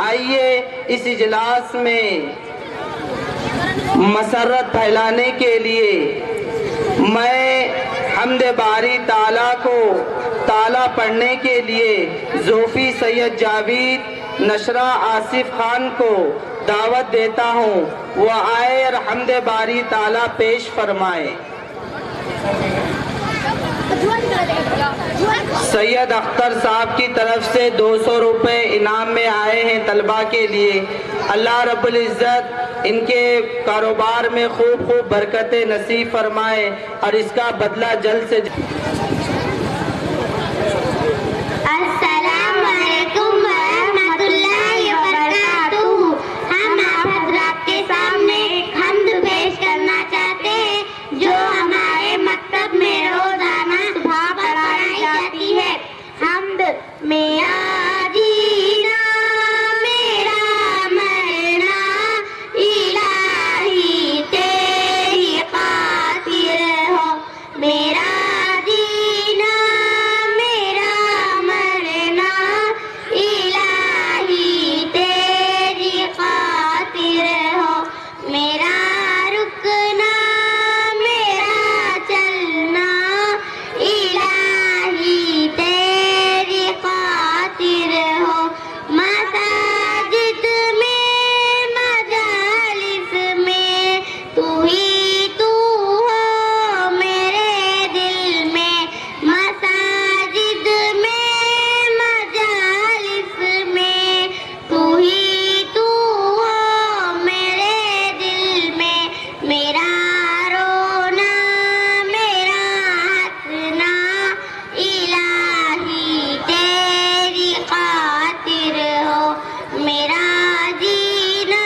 آئیے اس اجلاس میں مسرت پھیلانے کے لیے میں حمد باری تعالیٰ کو تعالیٰ پڑھنے کے لیے زوفی سید جاوید نشرہ آصف خان کو دعوت دیتا ہوں، وہ آئے اور حمد باری تعالیٰ پیش فرمائے۔ سید اختر صاحب کی طرف سے 200 روپے انعام میں آئے ہیں طلبہ کے لیے۔ اللہ رب العزت ان کے کاروبار میں خوب خوب برکتیں نصیب فرمائے اور اس کا بدلہ جلد سے السلام علیکم ورحمۃ اللہ وبرکاتہ۔ ہم آپ حضرات کے سامنے حمد پیش کرنا چاہتے ہیں جو ہمارے مکتب میں روزانہ صبح پڑھائی جاتی ہے۔ حمد میرا جینا میرا مرنا الہی تیری خاطر ہو، میرا جینا میرا مرنا الہی تیری خاطر ہو، میرا رکنا میرا چلنا الہی تیری خاطر ہو، مساجد میں مجالس میں تو ہی تو ہو میرے دل میں، مساجد میں مجالس میں تو ہی تو ہو میرے دل میں، میرا رونا میرا ہنسنا الہی تیری خاطر ہو، میرا جینا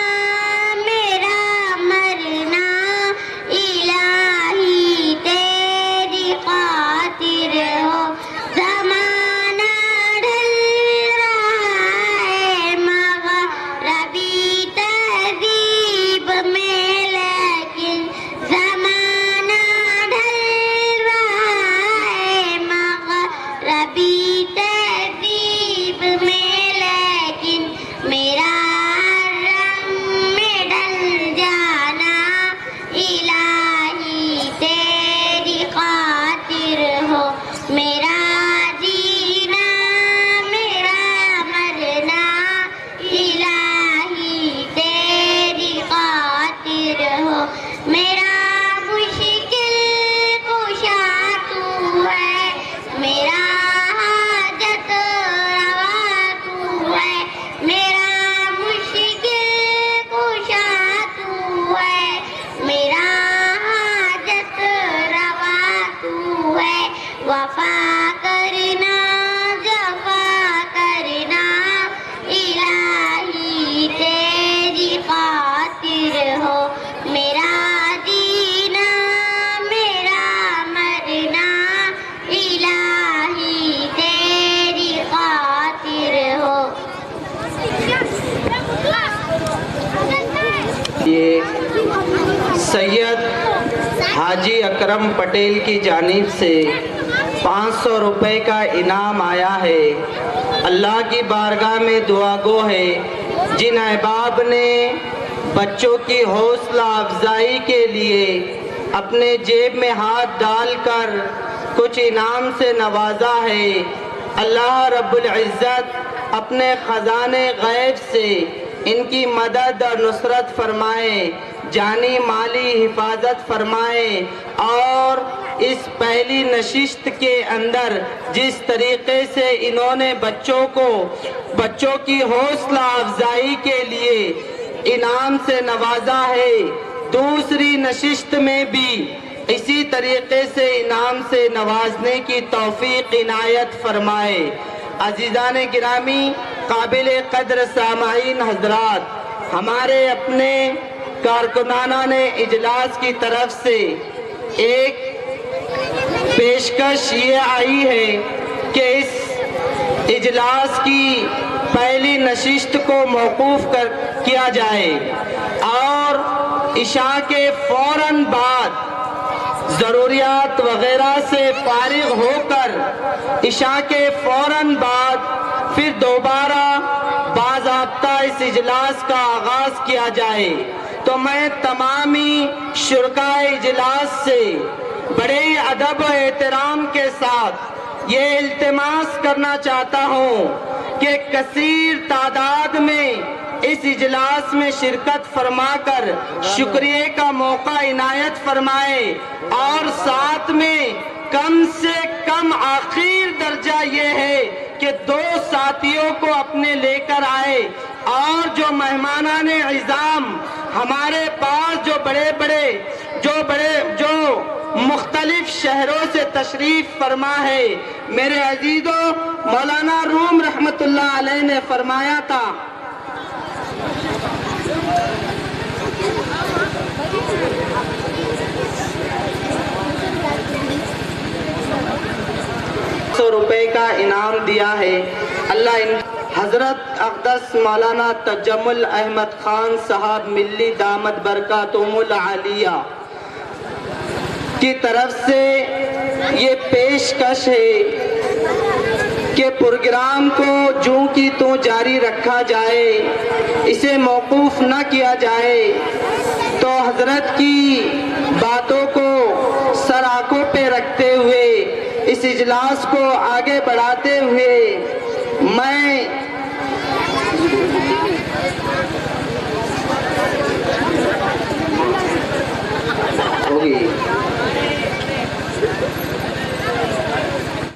میرا مرنا الہی تیری خاطر ہو، زمانہ ڈھل رہا ہے مغربی تہذیب میں، لیکن زمانہ ڈھل رہا ہے مغربی تہذیب میں، لیکن میرا رنگ میں ڈل جانا الہی تیری خاطر ہو، میرا جینا میرا مرنا الہی تیری خاطر ہو، میرا مشکل کشا تو ہے، میرا حاجت روا تو ہے، میرا مشکل کشا تو ہے، میرا حاجت روا تو ہے، وفا کرنا جفا کرنا الہی تیری خاطر ہو، میرا جینا میرا مرنا الہی تیری خاطر ہو۔ یہ سید حاجی اکرم پٹیل کی جانب سے 500 روپے کا انعام آیا ہے۔ اللہ کی بارگاہ میں دعا گو ہے جن احباب نے بچوں کی حوصلہ افزائی کے لیے اپنے جیب میں ہاتھ ڈال کر کچھ انعام سے نوازا ہے، اللہ رب العزت اپنے خزانے غیب سے ان کی مدد اور نصرت فرمائے، جانی مالی حفاظت فرمائے، اور اس پہلی نشست کے اندر جس طریقے سے انہوں نے بچوں کی حوصلہ افزائی کے لیے انعام سے نوازا ہے، دوسری نشست میں بھی اسی طریقے سے انعام سے نوازنے کی توفیق عنایت فرمائے۔ عزیزان گرامی، قابل قدر سامعین حضرات، ہمارے اپنے کارکنان اجلاس کی طرف سے ایک پیشکش یہ آئی ہے کہ اس اجلاس کی پہلی نشست کو موقوف کیا جائے اور عشاء کے فوراً بعد ضروریات وغیرہ سے فارغ ہو کر عشاء کے فوراً بعد پھر دوبارہ باضابطہ اس اجلاس کا آغاز کیا جائے تو میں تمامی شرکائے اجلاس سے بڑے ادب و احترام کے ساتھ یہ التماس کرنا چاہتا ہوں کہ کثیر تعداد میں اس اجلاس میں شرکت فرما کر شکریہ کا موقع عنایت فرمائے، اور ساتھ میں کم سے کم آخر درجہ یہ ہے کہ 2 ساتھیوں کو اپنے لے کر آئے، اور جو مہمانان عظام ہمارے پاس جو مختلف شہروں سے تشریف فرما ہے، میرے عزیزوں، مولانا روم رحمت اللہ علیہ نے فرمایا تھا روپے کا انعام دیا ہے۔ اللہ حضرت اقدس مولانا تجمل احمد خان صاحب ملی دامت برکاتہم العالیہ کی طرف سے یہ پیشکش ہے کہ پروگرام کو جوں کی توں جاری رکھا جائے، اسے موقوف نہ کیا جائے، تو حضرت کی باتوں کو سر آنکھوں پہ رکھتے ہوئے اس اجلاس کو آگے بڑھاتے ہوئے میں